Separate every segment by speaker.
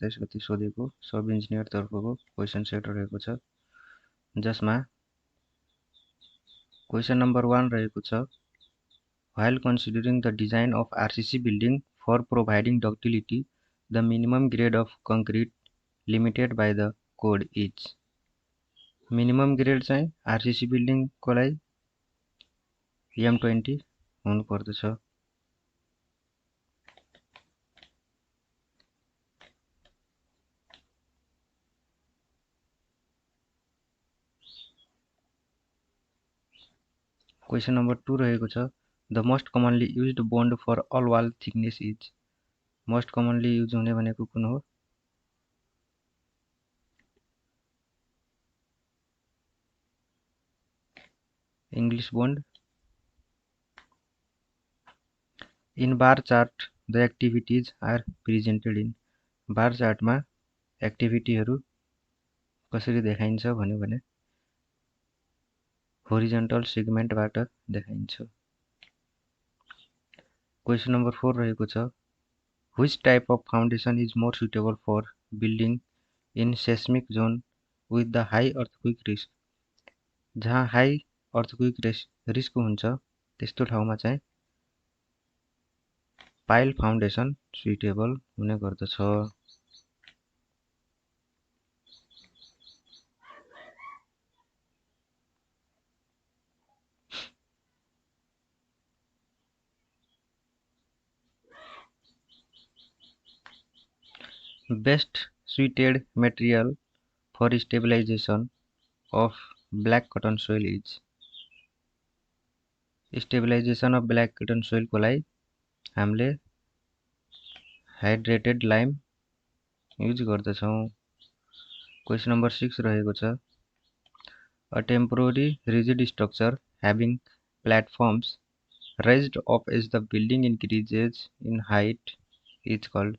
Speaker 1: 27 गते सोधेको सब इन्जिनियर तर्फको क्वेसन सेट रहेको छ, जसमा क्वेसन नम्बर 1 रहेको छ, while considering the design of RCC building for providing ductility, the minimum grade of concrete limited by the code is। Minimum grade चाहिँ आरसीसी बिल्डिङको लागि M20 हुनु पर्दछ। क्वेसन नम्बर 2 रहेको छ, the most commonly used bond for all wall thickness is. Most commonly use हुने भनेको कुन हो? English bond. In bar chart the activities are presented in. Bar चार्टमा एक्टिभिटीहरू कसरी देखाइन्छ भन्यो भने होरिजन्टल सेगमेन्टबाट देखाइन्छ। क्वेसन नम्बर 4 रहेको छ, which type of foundation is more suitable for building in seismic zone with the high earthquake risk. जहाँ हाई अर्थक्वेक रिस्क हुन्छ त्यस्तो ठाउँमा चाहिँ पाइल फाउन्डेसन सुटेबल हुने गर्दछ। Best suited material for stabilization of black cotton soil is. Stabilization of black cotton सोइलको लागि हामीले हाइड्रेटेड लाइम युज गर्दछौँ। क्वेसन नम्बर 6 रहेको छ, a temporary rigid structure having platforms raised up as the building increases in height is called।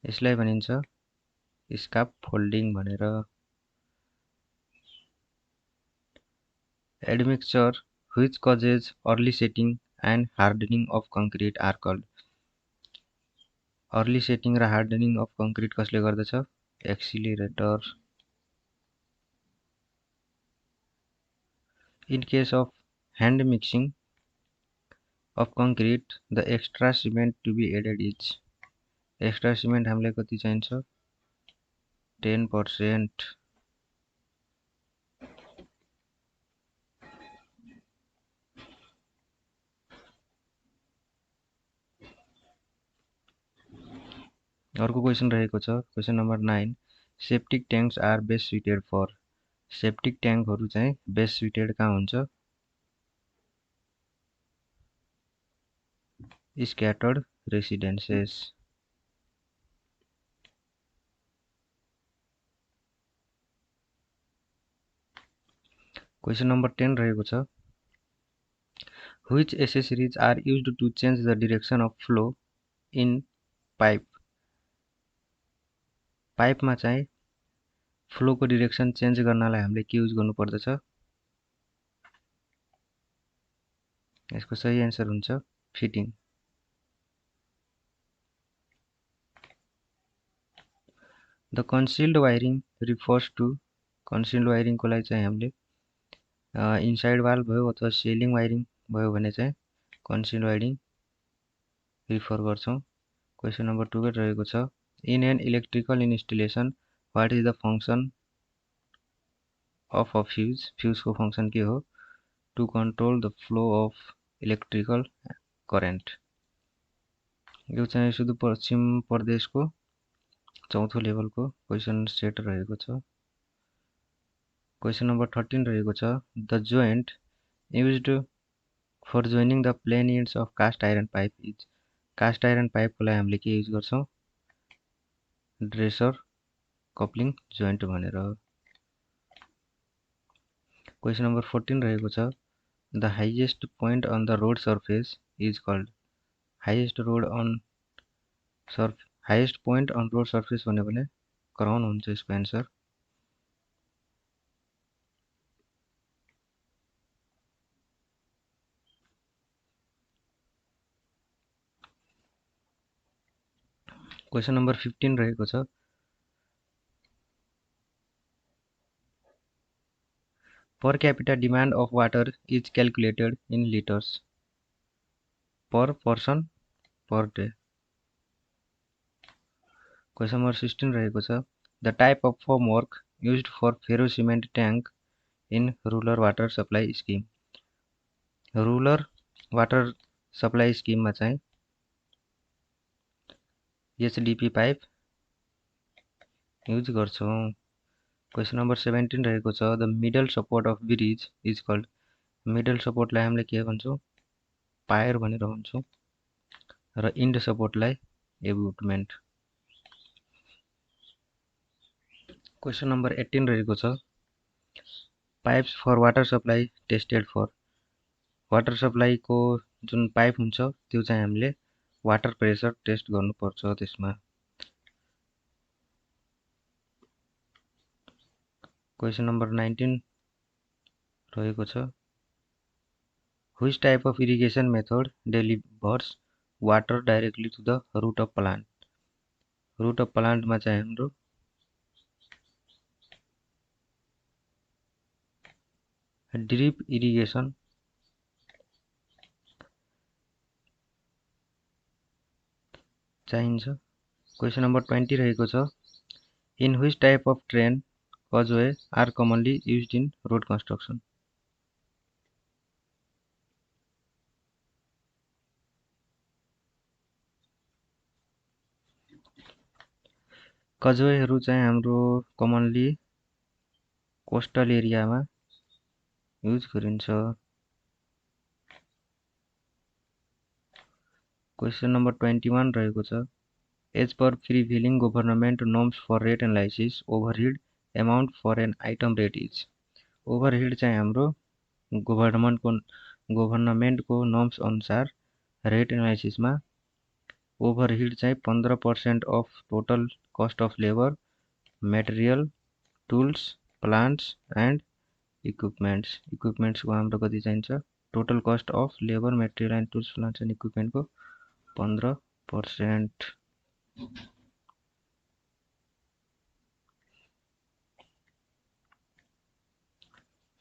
Speaker 1: यसलाई भनिन्छ स्काफोल्डिङ भनेर। admixture which causes early setting and hardening of concrete are called। early setting र hardening of concrete कसले गर्दछ? Accelerator. in case of hand mixing of concrete the extra cement to be added is। Extra cement हामीले कति चाहिन्छ? 10%। अर्को question रहेको छ, question number 9, septic tanks are best suited for. Septic ट्याङ्कहरू चाहिँ बेस्ट सुइटेड कहाँ हुन्छ? स्क्याटर्ड रेसिडेन्सेस। क्वेसन नम्बर 10 रहेको छ, which accessories are used to change the direction of flow in pipe। पाइपमा चाहिँ फ्लोको डिरेक्सन चेन्ज गर्नलाई हामीले के युज गर्नु पर्दछ? यसको सही एन्सर हुन्छ fitting. The concealed wiring refers to. Concealed वायरिङको लागि चाहिँ हामीले इनसाइड वाल भयो अथवा सेलिङ वायरिङ भयो भने चाहिँ कन्सिल्ड वायरिङ रिफर गर्छौँ। क्वेसन नम्बर 12 रहेको छ, in an electrical installation what is the function of a fuse. फ्युजको फङ्सन के हो? To control the flow of electrical current. यो चाहिँ सुदूरपश्चिम प्रदेशको 4थो लेभलको क्वेसन सेट रहेको छ। क्वेसन नम्बर 13 रहेको छ, the joint used for joining the plane ends of cast iron pipe is. Cast iron पाइपको लागि हामीले के युज गर्छौँ? ड्रेसर कप्लिङ जोइन्ट भनेर। क्वेसन नम्बर 14 रहेको छ, the highest point on the road surface is called. Highest point on road surface भन्यो भने क्राउन हुन्छ यसको एन्सर। क्वेसन नम्बर 15 रहेको छ per capita demand of water is calculated in litres per person per day. Question number 16 रहेको छ the type of formwork used for ferro cement tank in rural water supply scheme. Rural water supply स्किममा चाहिँ HDPE pipe use गर्छौँ। Question number 17 रहेको छ the middle support of bridge is called. Middle सपोर्टलाई हामीले के भन्छौँ पायर भनेर भन्छौँ र इन्ड सपोर्टलाई एबुटमेन्ट। क्वेसन नम्बर 18 रहेको छ pipes for water supply tested for. Water सप्लाईको जुन पाइप हुन्छ त्यो चाहिँ हामीले वाटर प्रेसर टेस्ट गर्नुपर्छ त्यसमा। क्वेसन नम्बर 19 रहेको छ which type of irrigation method delivers water directly to the root of plant. Root of प्लान्टमा चाहिँ हाम्रो ड्रिप इरिगेसन चाहिन्छ। क्वेसन नम्बर 20 रहेको छ in which type of train causeway are commonly used in road construction. कजवेहरू चाहिँ हाम्रो commonly coastal एरियामा युज गरिन्छ। क्वेसन नम्बर 21 रहेको छ as per prevailing government norms for rate analysis overhead amount for an item rate is. ओभरहिड चाहिँ हाम्रो गभर्नमेन्टको norms अनुसार रेट एनालाइसिसमा ओभरहिड चाहिँ 15% of total cost of labour material tools plants and equipments. इक्विपमेन्ट्सको हाम्रो कति चाहिन्छ total cost of labour material and tools plants and इक्विपमेन्टको 15%।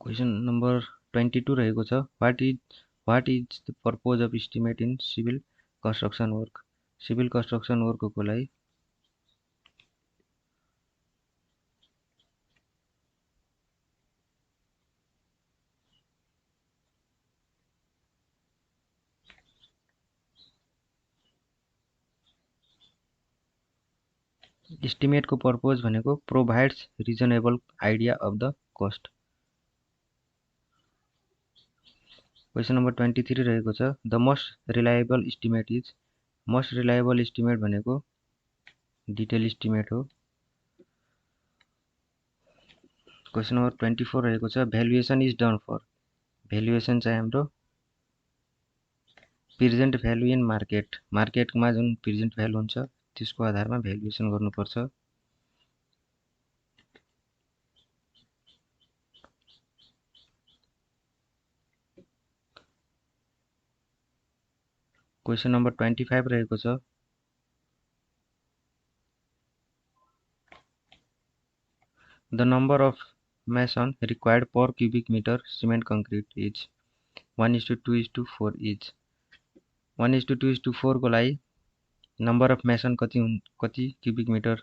Speaker 1: Question number 22 रहेको छ what is the purpose of estimate in civil construction work. Civil construction वर्कको लागि इस्टिमेटको पर्पोज भनेको provides reasonable idea of the cost. Question number 23 रहेको छ the most reliable estimate is. Most reliable estimate भनेको detail estimate हो। Question number 24 रहेको छ valuation is done for. Valuation चाहिँ हाम्रो प्रेजेन्ट भ्यालु इन मार्केट। मार्केटमा जुन प्रेजेन्ट भ्यालु हुन्छ त्यसको आधारमा भ्यालुएसन गर्नुपर्छ। क्वेसन नम्बर 25 रहेको छ the number of mason required per cubic metre cement concrete is 1:2:4 is. 1:2:4 को लागि नम्बर अफ मेसन कति cubic metre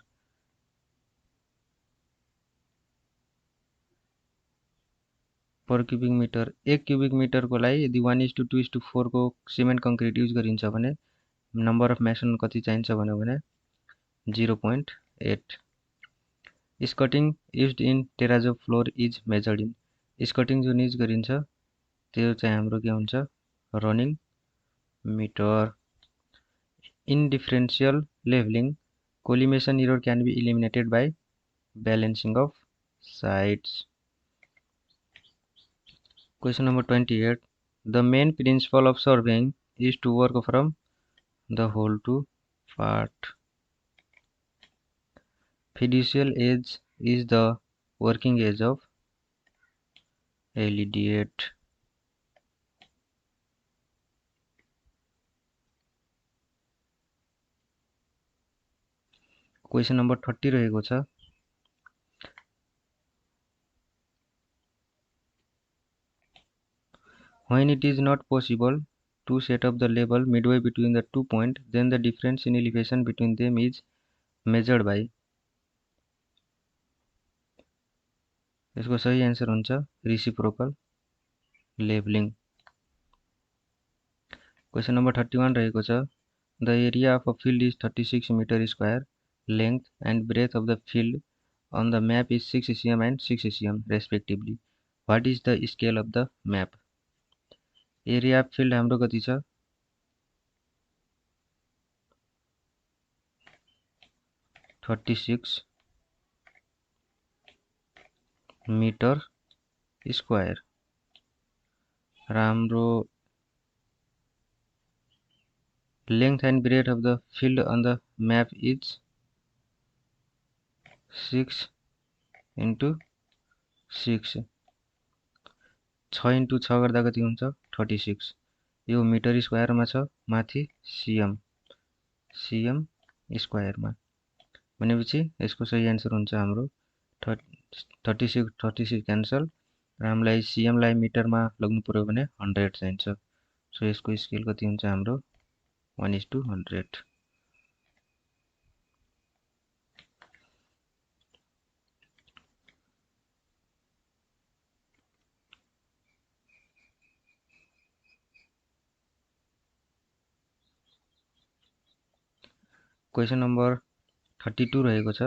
Speaker 1: per cubic metre. 1 cubic मिटरको लागि यदि 1:2:4 को सिमेन्ट कङ्क्रिट युज गरिन्छ भने नम्बर अफ मेसन कति चाहिन्छ भने 0.8। Skirting used in terrazzo floor is measured in. Skirting जुन युज गरिन्छ त्यो चाहिँ हाम्रो के हुन्छ running metre. In differential levelling collimation error can be eliminated by balancing of sides. Question number 28 the main principle of surveying is to work from the whole to part. Fiducial edge is the working edge of alidade. Question number 30 रहेको छ। When it is not possible to set up the level midway between the 2 points, then the difference in elevation between them is measured by। यसको सही answer हुन्छ reciprocal levelling. Question number 31 रहेको छ। The area of a field is 36 meter square, length and breadth of the field on the map is 6 cm and 6 cm respectively. What is the scale of the map? Area of field हाम्रो कति छ? 36 metre square र हाम्रो length and breadth of the field on the map is 6 into 6। 6 into 6 गर्दा कति हुन्छ? 36। यो metre स्क्वायरमा छ, माथि cm स्क्वायरमा, भनेपछि यसको सही आन्सर हुन्छ हाम्रो 36 क्यान्सल र हामीलाई cm लाई मिटरमा लग्नु पर्यो भने 100 चाहिन्छ। सो यसको स्केल कति हुन्छ हाम्रो? 1:100। क्वेसन नम्बर 32 रहेको छ।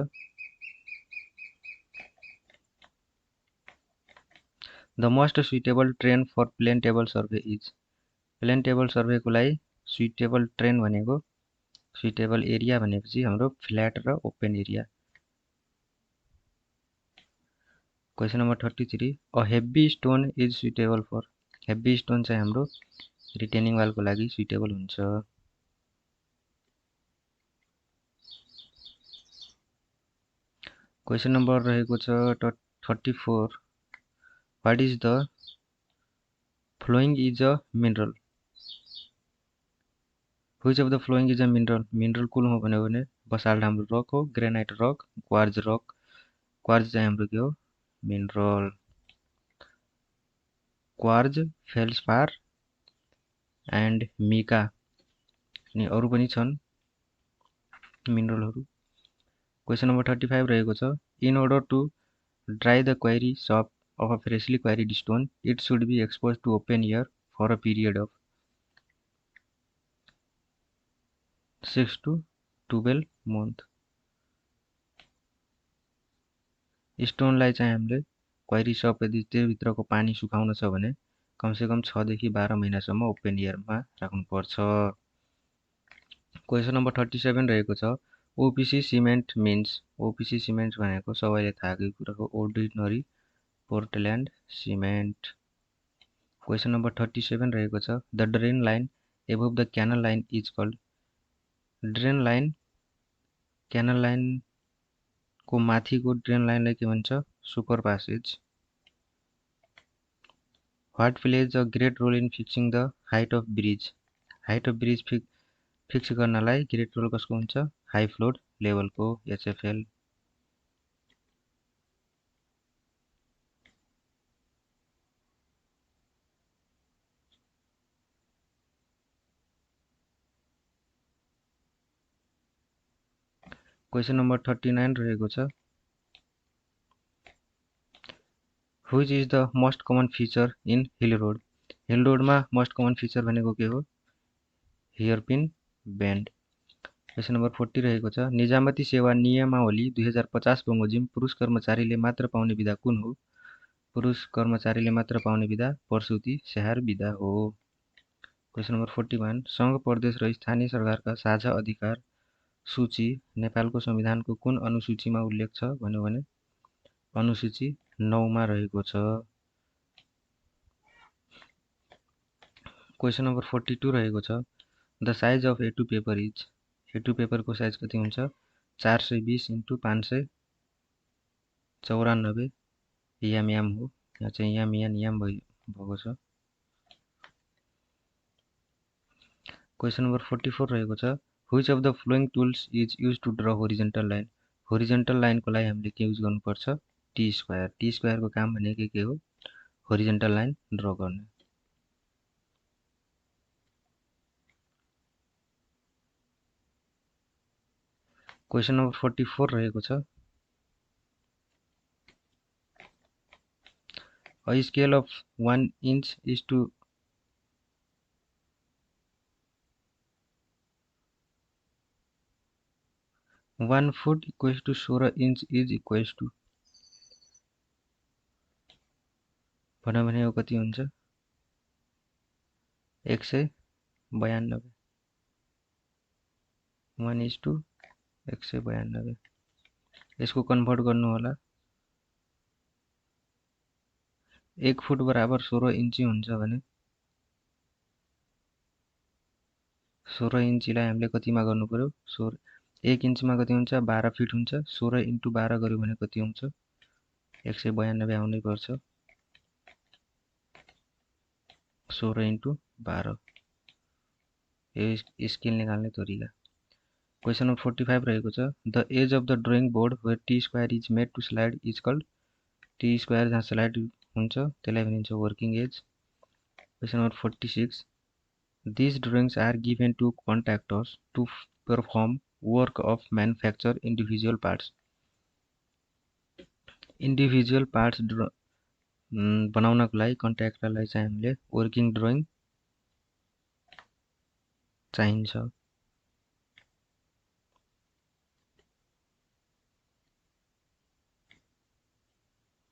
Speaker 1: The most suitable train for plane table survey is। Plane table सर्वेको लागि सुइटेबल ट्रेन भनेको, सुइटेबल एरिया भनेपछि हाम्रो फ्ल्याट र open area. Question number 33 a heavy stone is suitable for. Heavy stone चाहिँ हाम्रो रिटेनिङ वालको लागि सुइटेबल हुन्छ। क्वेसन नम्बर रहेको छ 34 what is the following is a mineral. Which of the flowing is a mineral. Mineral कुन हो भने basalt हाम्रो रक हो, granite rock, quartz rock. Quartz चाहिँ हाम्रो के हो? मिनरल। क्वार्ज, फेल्सपार एन्ड मिका अनि अरु पनि छन् मिनरलहरु। क्वेसन नम्बर 35 रहेको छ। In order to dry the query shop of a freshly quarried stone, it should be exposed to open air for a period of 6 to 12 month। स्टोनलाई चाहिँ हामीले query shop यदि त्यो भित्रको पानी सुकाउन छ भने कमसेकम 6 देखि 12 महिनासम्म ओपन एयरमा राख्नुपर्छ। क्वेसन नम्बर 37 रहेको छ। OPC cement means. OPC cement भनेको सबैले थाहा कुराको ordinary Portland cement. Question number 37 रहेको छ। The drain line above the canal line is called. Drain line, canal line को माथिको ड्रेन लाइनलाई के भन्छ? Super passage. What plays a great role in fixing the height of bridge. Height of bridge fix गर्नलाई great role कसको हुन्छ? High flood लेभलको, HFL. Question number 39 रहेको छ। Which is the most common feature in hill road. Hill रोडमा most common feature भनेको के हो? Hairpin bend. क्वेसन नम्बर 40 रहेको छ। निजामती सेवा नियमावली 2050 बमोजिम पुरुष कर्मचारीले मात्र पाउने विधा कुन हो? पुरुष कर्मचारीले मात्र पाउने विधा प्रसुति स्याहार विधा हो। क्वेसन नम्बर 41 संघ प्रदेश र स्थानीय सरकारका साझा अधिकार सूची नेपालको संविधानको कुन अनुसूचीमा उल्लेख छ भन्यो भने अनुसूची 9 मा रहेको छ। क्वेसन नम्बर 42 रहेको छ। The size of A2 paper is. A2 पेपरको साइज कति हुन्छ? 420 × 594 याम हो। यहाँ चाहिँ याम भएको छ। क्वेसन नम्बर 44 रहेको छ। Which of the following tools is use to draw horizontal line. Horizontal लाइनको लागि हामीले के युज गर्नुपर्छ, टी स्क्वायर। टी स्क्वायरको काम भनेको के हो, होरिजेन्टल लाइन ड्र गर्ने। क्वेसन नम्बर 44 रहेको छ, a scale of 1 inch is to 1 foot equals to 16 inch is equals to भनेको कति हुन्छ, 192। 1:192। यसको कन्भर्ट गर्नु होला, 1 फुट बराबर 16 इन्ची हुन्छ भने 16 इन्चीलाई हामीले कतिमा गर्नु पर्यो, 1 इन्चमा कति हुन्छ, 12 फिट हुन्छ। 16 इन्टु 12 गर्यो भने कति हुन्छ, 192 आउनै पर्छ। 16 इन्टु 12 यो स्केल निकाल्ने तरिका। क्वेसन नम्बर 45 रहेको छ, the edge of the drawing board where T square is made to slide is called. T square जहाँ स्लाइड हुन्छ त्यसलाई भनिन्छ working edge. Question number 46, these drawings are given to contractors to perform work of manufacture individual parts। Individual parts बनाउनको लागि कन्ट्र्याक्टरलाई चाहिँ हामीले working drawing चाहिन्छ।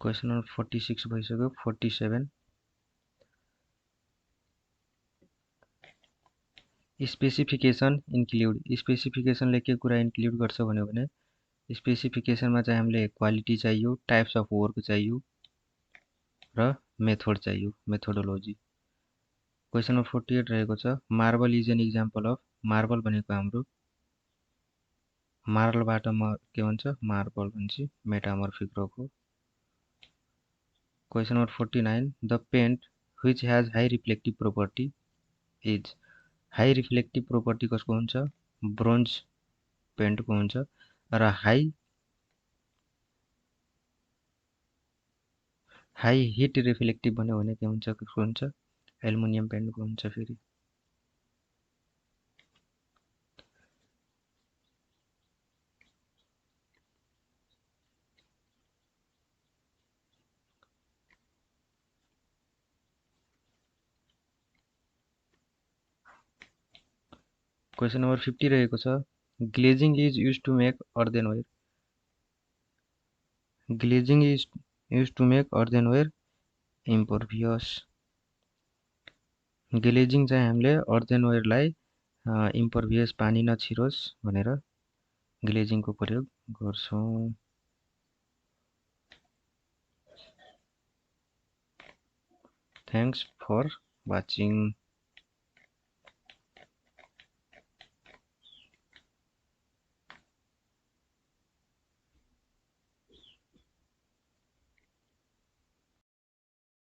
Speaker 1: Question number 46 भइसक्यो। 47, स्पेसिफिकेसन इन्क्लुड। स्पेसिफिकेसनले के कुरा इन्क्लुड गर्छ भन्यो भने स्पेसिफिकेसनमा चाहिँ हामीले क्वालिटी चाहियो, टाइप्स अफ वर्क चाहियो र मेथड चाहियो, मेथोडोलोजी। क्वेसन नम्बर 48 रहेको छ, marble is an example of. Marble भनेको हाम्रो मार्बलबाट के भन्छ, मार्बल भन्छ, मेटामर्फिक रक हो। Question number 49, the paint which has high reflective property is. High reflective property कसको हुन्छ, ब्रोन्ज पेन्टको हुन्छ। र हाई हिट रिफ्लेक्टिभ भन्यो भने के हुन्छ, कसको हुन्छ, एल्युमिनियम पेन्टको हुन्छ। फेरि क्वेसन नम्बर 50 रहेको छ, glazing is use to make earthenware. Glazing is use to make earthenware impervious. Glazing चाहिँ हामीले अर्देनवेयरलाई इम्परभियस पानी नछिरोस् भनेर ग्लेजिङको प्रयोग गर्छौँ। Thanks for watching.